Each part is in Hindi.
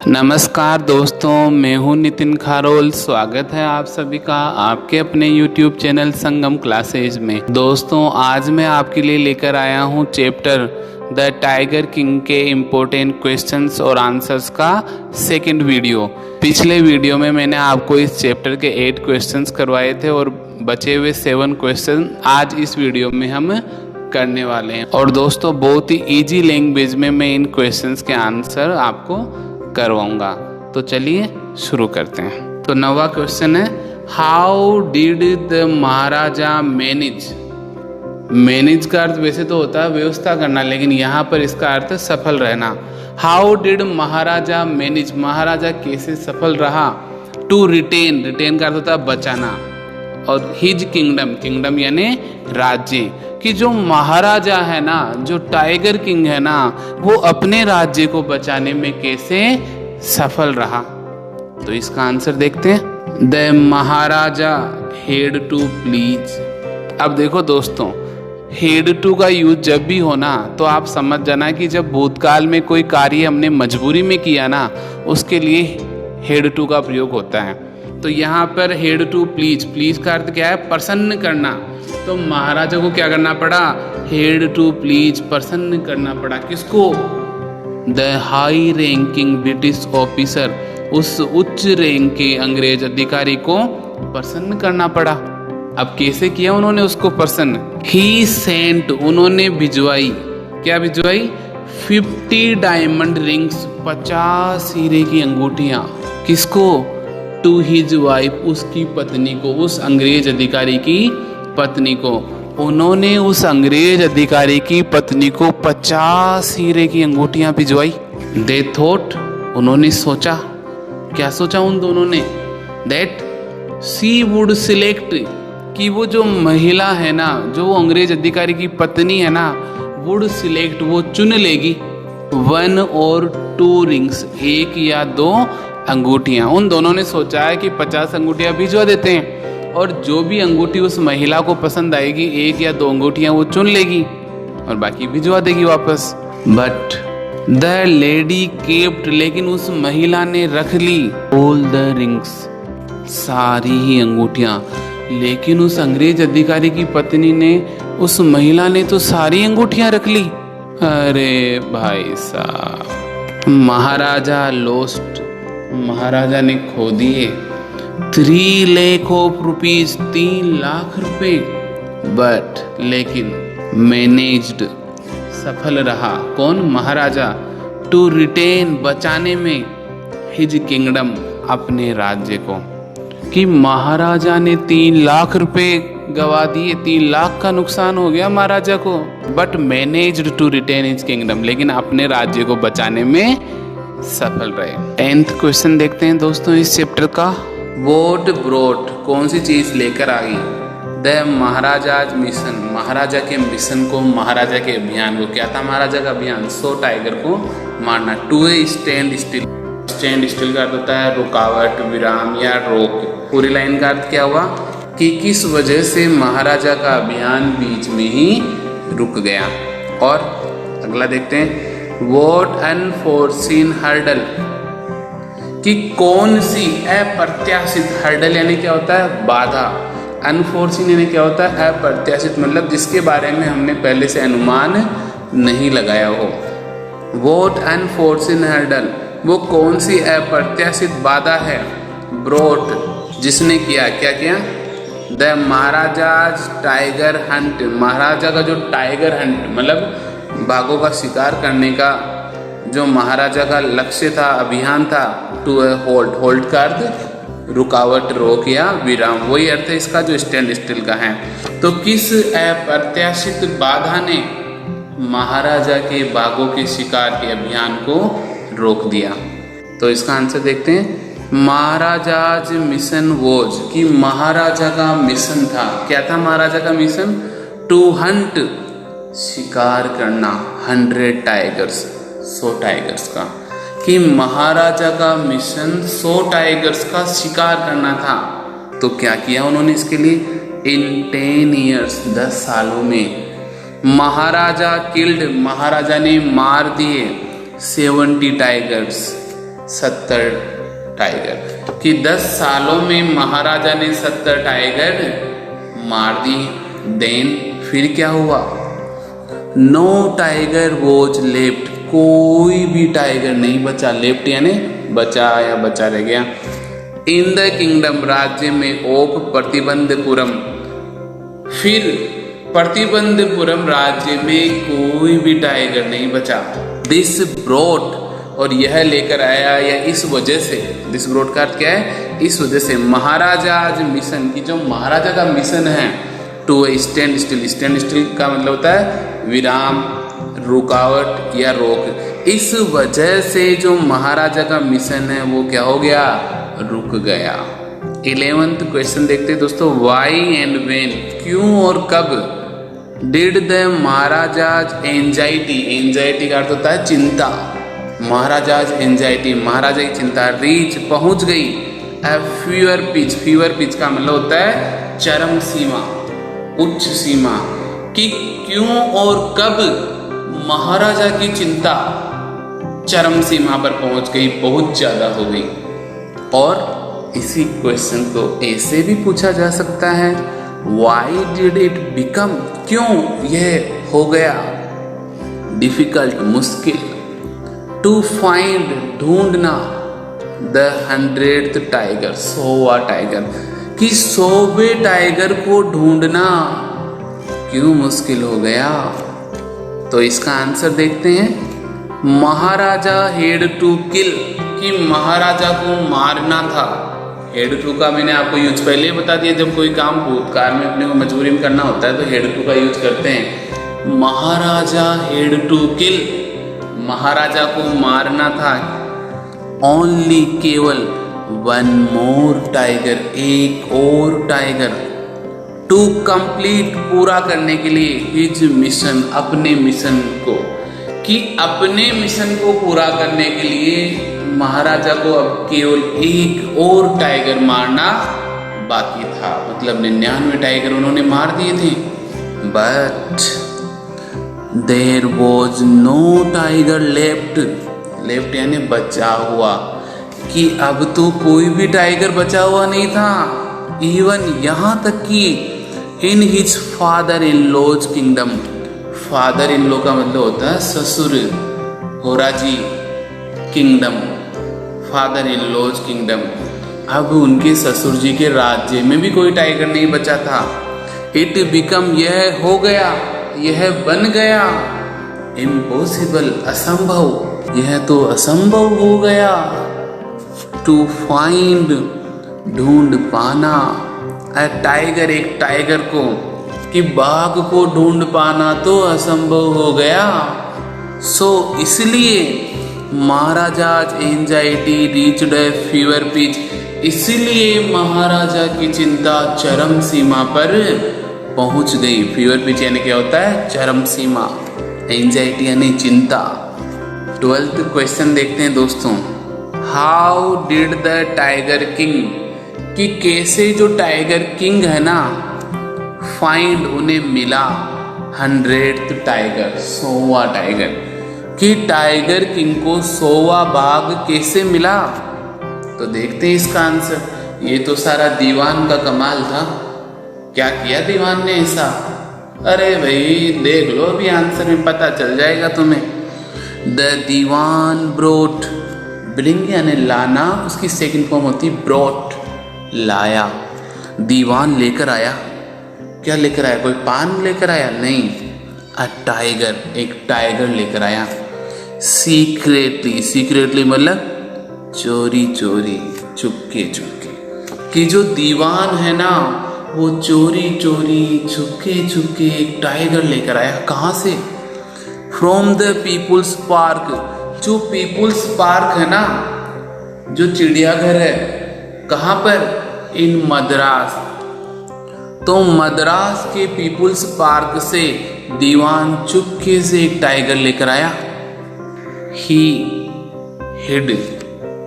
नमस्कार दोस्तों, मैं हूं नितिन खारोल। स्वागत है आप सभी का आपके अपने YouTube चैनल संगम क्लासेज में। दोस्तों, आज मैं आपके लिए लेकर आया हूं चैप्टर द टाइगर किंग के इम्पोर्टेंट क्वेश्चंस और आंसर्स का सेकंड वीडियो। पिछले वीडियो में मैंने आपको इस चैप्टर के 8 क्वेश्चंस करवाए थे और बचे हुए 7 क्वेश्चन आज इस वीडियो में हम करने वाले हैं। और दोस्तों, बहुत ही ईजी लैंग्वेज में मैं इन क्वेश्चंस के आंसर आपको करवाऊंगा। तो चलिए शुरू करते हैं। तो 9वां क्वेश्चन है, how did the Maharaja manage का अर्थ वैसे तो होता है व्यवस्था करना, लेकिन यहाँ पर इसका अर्थ है सफल रहना। हाउ डिड महाराजा मैनेज, महाराजा कैसे सफल रहा। टू रिटेन का अर्थ होता है बचाना, और हिज किंगडम यानी राज्य, कि जो महाराजा है ना, जो टाइगर किंग है ना, वो अपने राज्य को बचाने में कैसे सफल रहा। तो इसका आंसर देखते हैं। The maharaja had to please. अब देखो दोस्तों, हेड टू का यूज जब भी हो ना, तो आप समझ जाना कि जब भूतकाल में कोई कार्य हमने मजबूरी में किया ना, उसके लिए हेड टू का प्रयोग होता है। तो यहाँ पर हेड टू प्लीज का अर्थ क्या है, प्रसन्न करना। तो महाराजा को क्या करना पड़ा, हेड टू प्लीज, प्रसन्न करना पड़ा। किसको, the high ranking British officer, उस उच्च रैंक के अंग्रेज अधिकारी को प्रसन्न करना पड़ा। अब कैसे किया उन्होंने उसको प्रसन्न, ही सेंट, उन्होंने भिजवाई, क्या भिजवाई, 50 डायमंड रिंग्स, 50 हीरे की अंगूठियां। किसको, टू हिज वाइफ, उसकी पत्नी को, उस अंग्रेज अधिकारी की पत्नी को। उन्होंने उस अंग्रेज अधिकारी की पत्नी को 50 हीरे की अंगूठियां भिजवाई। दे थॉट, उन्होंने सोचा, क्या सोचा उन दोनों ने, दैट शी वुड सिलेक्ट, कि वो जो महिला है ना, जो अंग्रेज अधिकारी की पत्नी है ना, वुड सिलेक्ट, वो चुन लेगी 1 और 2 रिंग्स, 1 या 2 अंगूठियां। उन दोनों ने सोचा है कि 50 अंगूठियां भिजवा देते हैं, और जो भी अंगूठी उस महिला को पसंद आएगी, 1 या 2 अंगूठियां वो चुन लेगी और बाकी भिजवा देगी वापस। बट द लेडी केप्ट, लेकिन उस महिला ने रख ली ऑल द रिंग्स, सारी ही अंगूठियां। लेकिन उस अंग्रेज अधिकारी की पत्नी ने, उस महिला ने तो सारी अंगूठियां रख ली। अरे भाई साहब, महाराजा लॉस्ट, महाराजा ने खो दिए 3 लाख ऑफ रुपीज, 3 लाख रुपए। बट लेकिन मैनेज्ड, सफल रहा, कौन, महाराजा, टू रिटेन, बचाने में, हिज किंगडम, अपने राज्य को। कि महाराजा ने 3 लाख रुपए गवा दिए, 3 लाख का नुकसान हो गया महाराजा को, but managed to retain his kingdom, लेकिन अपने राज्य को बचाने में सफल रहे। 10th क्वेश्चन देखते हैं दोस्तों इस चैप्टर का। वोट ब्रोट, कौन सी चीज लेकर आ गई, द महाराजाज मिशन, महाराजा के मिशन को, महाराजा के अभियान को। क्या था महाराजा का अभियान, 100 टाइगर को मारना। To a stand still, stand still का अर्थ होता है रुकावट, विराम या रोक। पूरी लाइन का अर्थ क्या हुआ कि किस वजह से महाराजा का अभियान बीच में ही रुक गया। और अगला देखते हैं, वोट अनफोर्सीन हर्डल, कि कौन सी अप्रत्याशित, हर्डल यानी क्या होता है, बाधा, अनफोर्सीन यानी क्या होता है, अप्रत्याशित, मतलब जिसके बारे में हमने पहले से अनुमान नहीं लगाया हो। वोट अनफोर्सीन हर्डल, वो कौन सी अप्रत्याशित बाधा है, ब्रोट, जिसने किया, क्या किया, द महाराजाज टाइगर हंट, महाराजा का जो टाइगर हंट, मतलब बाघों का शिकार करने का जो महाराजा का लक्ष्य था, अभियान था, टू होल्ड का अर्थ रुकावट, रोक या विराम, वही अर्थ है इसका जो स्टैंड स्टिल का है। तो किस अप्रत्याशित बाधा ने महाराजा के बाघों के शिकार के अभियान को रोक दिया। तो इसका आंसर देखते हैं, महाराजाज मिशन वॉज, कि महाराजा का मिशन था, क्या था महाराजा का मिशन, टू हंट, शिकार करना, 100 टाइगर्स, 100 टाइगर्स का, कि महाराजा का मिशन 100 टाइगर्स का शिकार करना था। तो क्या किया उन्होंने इसके लिए, इन 10 ईयर्स, 10 सालों में, महाराजा किल्ड, महाराजा ने मार दिए 70 टाइगर्स, 70 टाइगर, कि 10 सालों में महाराजा ने 70 टाइगर मार दिए। देन फिर क्या हुआ? नो टाइगर वॉज लेफ्ट, कोई भी टाइगर नहीं बचा। लेफ्ट यानी बचा या बचा रह गया। इन द किंगडम, राज्य में, ऑफ प्रतिबंधपुरम, फिर प्रतिबंधपुरम राज्य में कोई भी टाइगर नहीं बचा। दिस ब्रोट, और यह लेकर आया या इस वजह से, दिस ब्रोट का अर्थ क्या है? इस वजह से। महाराजाज मिशन, की जो महाराजा का मिशन है, to stand still, stand still का मतलब होता है विराम, रुकावट या रोक। इस वजह से जो महाराजा का मिशन है वो क्या हो गया? रुक गया। 11th क्वेश्चन देखते हैं दोस्तों, वाई एंड वेन, क्यों और कब, did the Maharaja's anxiety, anxiety का अर्थ होता है चिंता, महाराजाज एंजाइटी, महाराजा की चिंता, रीच पहुंच गई, ए फीवर पिच, फीवर पिच का मतलब होता है चरम सीमा, उच्च सीमा, कि क्यों और कब महाराजा की चिंता चरम सीमा पर पहुंच गई, बहुत ज्यादा हो गई। और इसी क्वेश्चन को ऐसे भी पूछा जा सकता है, वाई डिड इट बिकम, क्यों यह हो गया डिफिकल्ट, मुश्किल, टू फाइंड, ढूंढना, द 100th टाइगर, 100वां टाइगर, कि 100वें टाइगर को ढूंढना क्यों मुश्किल हो गया? तो इसका आंसर देखते हैं। महाराजा हेड टू किल, कि महाराजा को मारना था। हेड टू का मैंने आपको यूज पहले ही बता दिया, जब कोई काम भूतकाल में अपने को मजबूरी में करना होता है तो हेड टू का यूज करते हैं। महाराजा हेड टू किल, महाराजा को मारना था। ओनली, केवल, वन मोर टाइगर, एक और टाइगर, टू कंप्लीट, पूरा करने के लिए, हिज मिशन, अपने मिशन को, कि अपने मिशन को पूरा करने के लिए महाराजा को अब केवल एक और टाइगर मारना बाकी था। मतलब 99 टाइगर उन्होंने मार दिए थे। But there was no tiger left, left यानी बचा हुआ, कि अब तो कोई भी टाइगर बचा हुआ नहीं था। इवन यहाँ तक कि in his father in law's kingdom, father in law का मतलब होता है ससुर, होराजी kingdom, father in law's kingdom, अब उनके ससुर जी के राज्य में भी कोई टाइगर नहीं बचा था। इट बिकम, यह हो गया, यह बन गया, इम्पॉसिबल, असंभव, यह तो असंभव हो गया। टू फाइंड, ढूंढ पाना, अ टाइगर, एक टाइगर को, कि बाघ को ढूंढ पाना तो असंभव हो गया। सो इसलिए maharaja's anxiety reached a fever pitch, इसलिए महाराजा की चिंता चरम सीमा पर पहुंच गई। फीवर पिच यानी क्या होता है? चरम सीमा। एंजाइटी यानी चिंता। 12th क्वेश्चन देखते हैं दोस्तों, how did the tiger king, कि कैसे जो टाइगर किंग है ना, फाइंड, उन्हें मिला 100th टाइगर, 100वां टाइगर, कि टाइगर किंग को 100वां बाघ कैसे मिला? तो देखते हैं इसका आंसर। ये तो सारा दीवान का कमाल था। क्या किया दीवान ने ऐसा? अरे भाई देख लो, अभी आंसर में पता चल जाएगा तुम्हें। द दीवान ब्रोट, ब्रिंग यानी लाना, उसकी सेकंड फॉर्म होती ब्रोट, लाया। दीवान लेकर आया, क्या लेकर आया? कोई पान लेकर आया? नहीं, अ टाइगर, एक टाइगर लेकर आया। सीक्रेटली, सीक्रेटली मतलब चोरी चोरी, चुपके चुपके, कि जो दीवान है ना वो चोरी चोरी, छुपके छुपके एक टाइगर लेकर आया। कहाँ से? फ्रॉम द पीपुल्स पार्क, जो पीपुल्स पार्क है ना, जो चिड़ियाघर है, कहाँ पर? इन मद्रास। तो मद्रास के पीपुल्स पार्क से दीवान चुपके से एक टाइगर लेकर आया। ही हिड,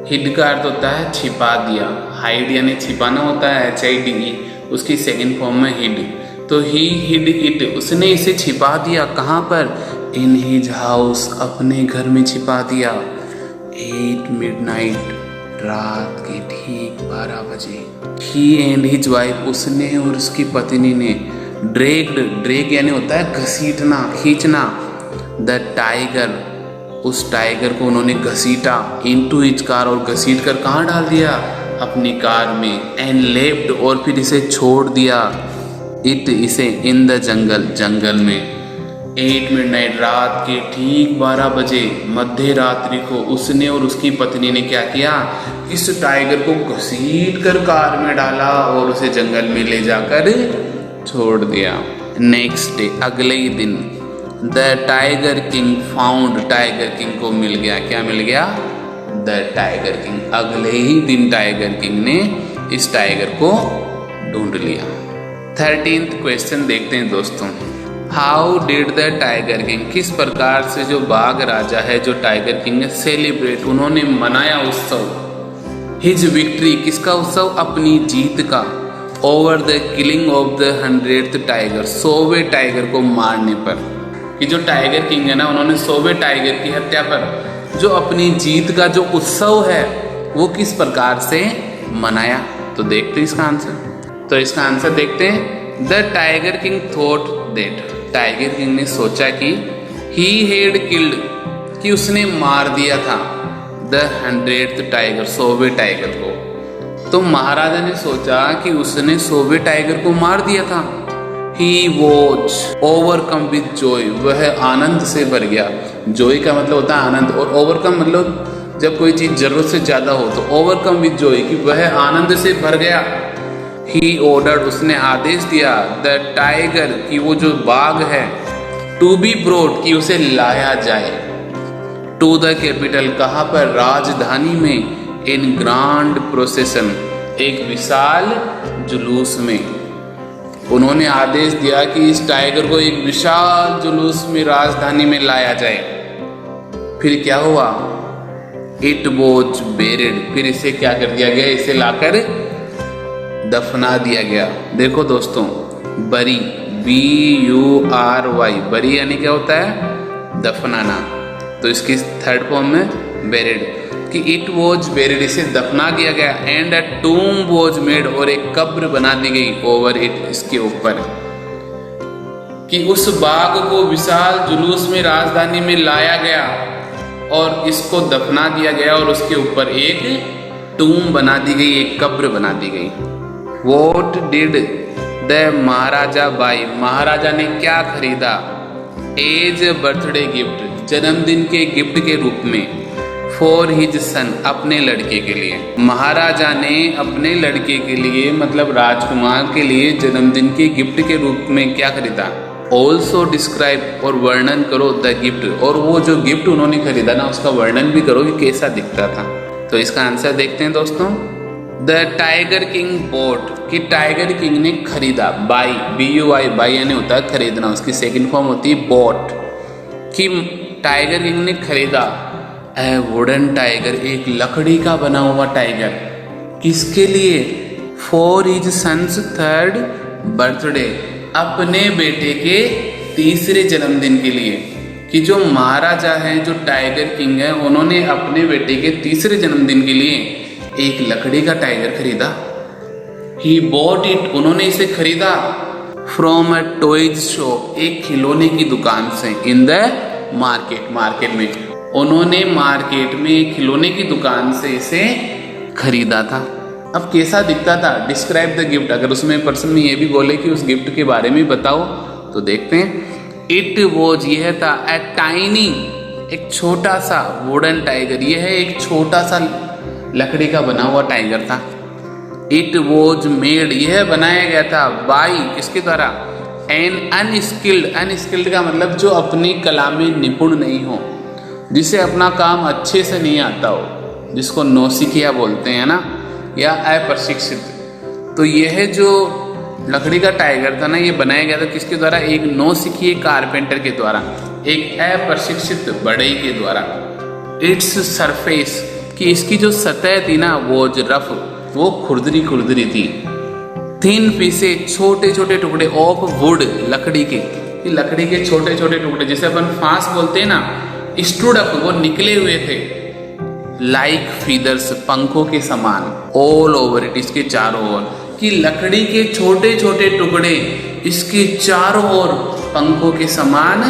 हिड का अर्थ होता है छिपा दिया, हाइड यानी छिपाना होता है, HIDE, उसकी सेकंड फॉर्म में हिड। तो ही हिड इट, उसने इसे छिपा दिया। कहाँ पर? इन हिज हाउस, अपने घर में छिपा दिया। 8 midnight, रात के ठीक 12 बजे, ही एंड हिज वाइफ, उसने और उसकी पत्नी ने, ड्रैग यानी होता है घसीटना, खींचना, द टाइगर, उस टाइगर को उन्होंने घसीटा, इनटू हिज कार, और घसीट कर कहाँ डाल दिया, अपनी कार में, एंड लेफ्ट, और फिर इसे छोड़ दिया, इसे इन द जंगल में। 8 मिडनाइट, रात के ठीक 12 बजे, मध्य रात्रि को उसने और उसकी पत्नी ने क्या किया, इस टाइगर को घसीट कर कार में डाला और उसे जंगल में ले जाकर छोड़ दिया। नेक्स्ट डे, अगले ही दिन, the tiger king found, tiger king को मिल गया, क्या मिल गया, द टाइगर किंग। अगले ही दिन टाइगर किंग ने इस टाइगर को ढूंढ लिया। 13th क्वेश्चन देखते हैं दोस्तों। How did the tiger king, किस प्रकार से जो बाघ राजा है, जो टाइगर किंग है, सेलिब्रेट, उन्होंने मनाया उत्सव, हिज विक्ट्री, किसका उत्सव, अपनी जीत का, over the killing of the 100th tiger, 100वें टाइगर को मारने पर। कि जो टाइगर किंग है ना, उन्होंने 100वें टाइगर की हत्या पर जो अपनी जीत का जो उत्सव है वो किस प्रकार से मनाया। तो देखते हैं इसका आंसर। तो इसका आंसर देखते हैं। The tiger king thought that, tiger king ने सोचा कि ही हैड किल्ड, कि उसने मार दिया था, द 100th टाइगर, 100वें टाइगर को। तो महाराजा ने सोचा कि उसने 100वें टाइगर को मार दिया था। He was overcome with joy, वह आनंद से भर गया। joy का मतलब होता है आनंद, और overcome मतलब जब कोई चीज जरूरत से ज्यादा हो, तो overcome with joy, कि वह आनंद से भर गया। He ordered, उसने आदेश दिया, the tiger, कि वो जो बाघ है, to be brought, कि उसे लाया जाए, to the capital, कहाँ पर, राजधानी में, in grand procession, एक विशाल जुलूस में। उन्होंने आदेश दिया कि इस टाइगर को एक विशाल जुलूस में राजधानी में लाया जाए। फिर क्या हुआ, इट वॉज बेरिड, फिर इसे क्या कर दिया गया, इसे लाकर दफना दिया गया। देखो दोस्तों, बरी, BURY, बरी यानी क्या होता है, दफनाना। तो इसकी थर्ड फॉर्म में बेरिड, कि इट वॉज बेरिड, इसे दफना दिया गया, एंड अ टूम वॉज मेड, और एक कब्र बना दी गई, ओवर इट, इसके ऊपर। कि उस बाघ को विशाल जुलूस में राजधानी में लाया गया और इसको दफना दिया गया, और उसके ऊपर एक टूम बना दी गई, एक कब्र बना दी गई। What did the maharaja buy, महाराजा ने क्या खरीदा, एज बर्थडे गिफ्ट, जन्मदिन के गिफ्ट के रूप में, फॉर हिज सन, अपने लड़के के लिए। महाराजा ने अपने लड़के के लिए, मतलब राजकुमार के लिए, जन्मदिन के गिफ्ट के रूप में क्या खरीदा। ऑल्सो डिस्क्राइब, और वर्णन करो, द गिफ्ट, और वो जो गिफ्ट उन्होंने खरीदा ना, उसका वर्णन भी करो कि कैसा दिखता था। तो इसका आंसर देखते हैं दोस्तों। द टाइगर किंग बॉट, कि टाइगर किंग ने खरीदा, बाई, BUY, बाई यानी होता है खरीदना, उसकी सेकंड फॉर्म होती है बॉट, कि टाइगर किंग ने खरीदा ए वुडन टाइगर, एक लकड़ी का बना हुआ टाइगर, किसके लिए, for his sons 3rd birthday, अपने बेटे के 3रे जन्मदिन के लिए। कि जो महाराजा हैं, जो टाइगर किंग है, उन्होंने अपने बेटे के 3रे जन्मदिन के लिए एक लकड़ी का टाइगर खरीदा। ही बॉट इट, उन्होंने इसे खरीदा, फ्रॉम अ टॉयज शॉप, एक खिलौने की दुकान से, इन द मार्केट, मार्केट में, उन्होंने मार्केट में खिलौने की दुकान से इसे खरीदा था। अब कैसा दिखता था, डिस्क्राइब द गिफ्ट, अगर उसमें पर्सन में ये भी बोले कि उस गिफ्ट के बारे में बताओ, तो देखते हैं। इट वॉज, यह था, ए टाइनी, एक छोटा सा, वुडन टाइगर, यह एक छोटा सा लकड़ी का बना हुआ टाइगर था। इट वॉज मेड, यह बनाया गया था, बाई, किसके द्वारा, एन अनस्किल्ड, अनस्किल्ड का मतलब जो अपनी कला में निपुण नहीं हो, जिसे अपना काम अच्छे से नहीं आता हो, जिसको नौसिखिया बोलते हैं ना, या अप्रशिक्षित। तो यह जो लकड़ी का टाइगर था ना, ये बनाया गया था किसके द्वारा, एक नौसिखिए कारपेंटर के द्वारा, एक अप्रशिक्षित बढ़ई के द्वारा। इट्स सरफेस, कि इसकी जो सतह थी ना, वो जो रफ, वो खुरदरी खुरदरी थी। थिन पीसे, छोटे छोटे टुकड़े, ऑफ वुड, लकड़ी के, लकड़ी के छोटे छोटे टुकड़े, जिसे अपन फांस बोलते हैं ना, स्टूड अप, वो निकले हुए थे लाइक फीदर्स, पंखों के समान, ऑल ओवर इट, इसके चारों ओर, कि लकड़ी के छोटे छोटे टुकड़े इसके चारों ओर पंखों के समान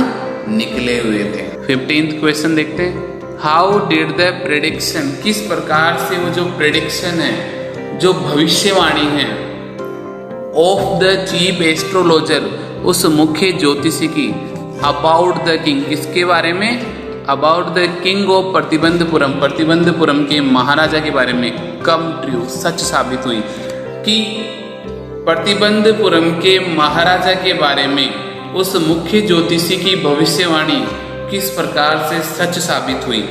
निकले हुए थे। 15th क्वेश्चन देखते हैं। हाउ डिड द प्रेडिक्शन, किस प्रकार से वो जो प्रेडिक्शन है, जो भविष्यवाणी है, ऑफ द चीफ एस्ट्रोलॉजर, उस मुख्य ज्योतिषी की, अबाउट द किंग, किसके बारे में, about the king of Pratibandapuram, Pratibandapuram के महाराजा के बारे में, कम ट्रू, सच साबित हुई, कि प्रतिबंधपुरम के महाराजा के बारे में उस मुख्य ज्योतिषी की भविष्यवाणी किस प्रकार से सच साबित हुई।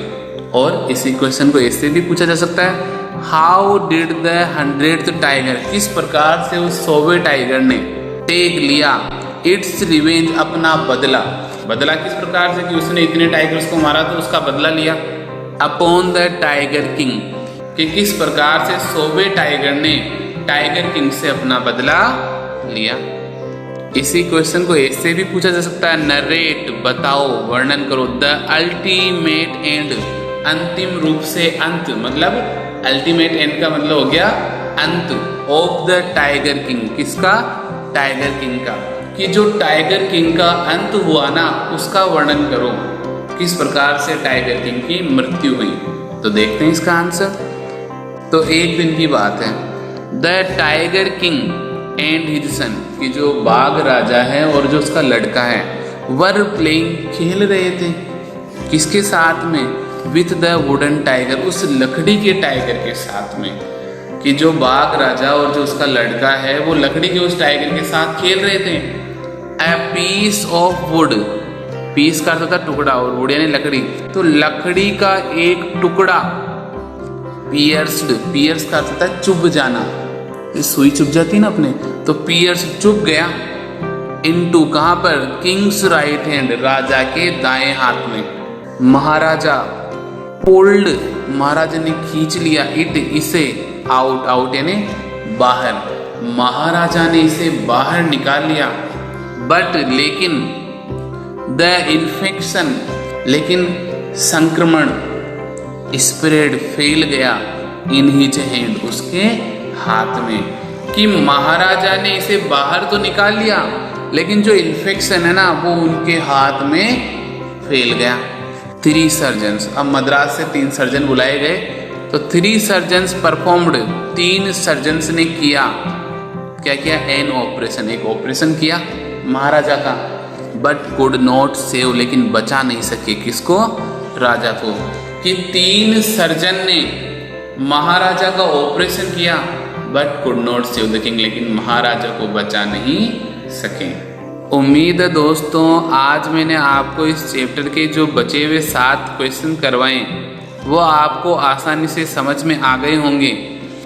और इसी क्वेश्चन को ऐसे भी पूछा जा सकता है, how did the 100th tiger, किस प्रकार से उस 100वें टाइगर ने टेक लिया इट्स रिवेंज, अपना बदला, बदला किस प्रकार से, कि उसने इतने टाइगर्स को मारा तो उसका बदला लिया, अपॉन द टाइगर किंग, कि किस प्रकार से 100वें टाइगर ने टाइगर किंग से अपना बदला लिया। इसी क्वेश्चन को ऐसे भी पूछा जा सकता है, नरेट, बताओ, वर्णन करो, द अल्टीमेट एंड, अंतिम रूप से अंत, मतलब अल्टीमेट एंड का मतलब हो गया अंत, ऑफ द टाइगर किंग, किसका, टाइगर किंग का, कि जो टाइगर किंग का अंत हुआ ना उसका वर्णन करो, किस प्रकार से टाइगर किंग की मृत्यु हुई। तो देखते हैं इसका आंसर। तो एक दिन की बात है, the tiger king and his son, कि जो बाघ राजा है और जो उसका लड़का है, वर प्लेइंग, खेल रहे थे, किसके साथ में, विथ द वुडन टाइगर, उस लकड़ी के टाइगर के साथ में, कि जो बाघ राजा और जो उसका लड़का है वो लकड़ी के उस टाइगर के साथ खेल रहे थे। A piece of wood, piece का अर्थ होता है टुकड़ा और वुड यानी लकड़ी, तो लकड़ी का एक टुकड़ा, पियर्स्ड, पियर्स का अर्थ होता है चुभ जाना, सुई चुभ जाती है ना अपने, तो पियर्स चुभ गया, इनटू, कहां पर, किंग्स राइट हैंड, राजा के दाएं हाथ में, महाराजा, पुल्ड, महाराजा ने खींच लिया, इट, इसे, आउट, आउट यानी बाहर, महाराजा ने इसे बाहर निकाल लिया, बट लेकिन, द इन्फेक्शन, लेकिन संक्रमण, स्प्रेड, फैल गया, इन हिज हैंड, उसके हाथ में, कि महाराजा ने इसे बाहर तो निकाल लिया लेकिन जो इन्फेक्शन है ना वो उनके हाथ में फैल गया। 3 सर्जन्स, अब मद्रास से 3 सर्जन बुलाए गए, तो 3 सर्जन्स परफॉर्म्ड, 3 सर्जन्स ने किया, क्या किया, एन ऑपरेशन, एक ऑपरेशन किया महाराजा का, बट कुड नॉट सेव, लेकिन बचा नहीं सके, किसको, राजा को, कि 3 सर्जन ने महाराजा का ऑपरेशन किया, but could not save the king, लेकिन महाराजा को बचा नहीं सके। उम्मीद है दोस्तों आज मैंने आपको इस चैप्टर के जो बचे हुए 7 क्वेश्चन करवाए वो आपको आसानी से समझ में आ गए होंगे,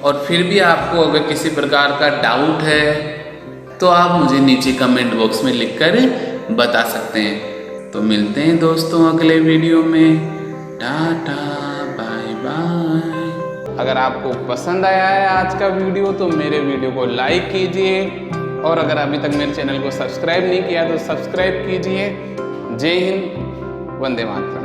और फिर भी आपको अगर किसी प्रकार का डाउट है तो आप मुझे नीचे कमेंट बॉक्स में लिखकर बता सकते हैं। तो मिलते हैं दोस्तों अगले वीडियो में, टाटा बाय बाय। अगर आपको पसंद आया है आज का वीडियो तो मेरे वीडियो को लाइक कीजिए, और अगर अभी तक मेरे चैनल को सब्सक्राइब नहीं किया तो सब्सक्राइब कीजिए। जय हिंद, वंदे मातरम।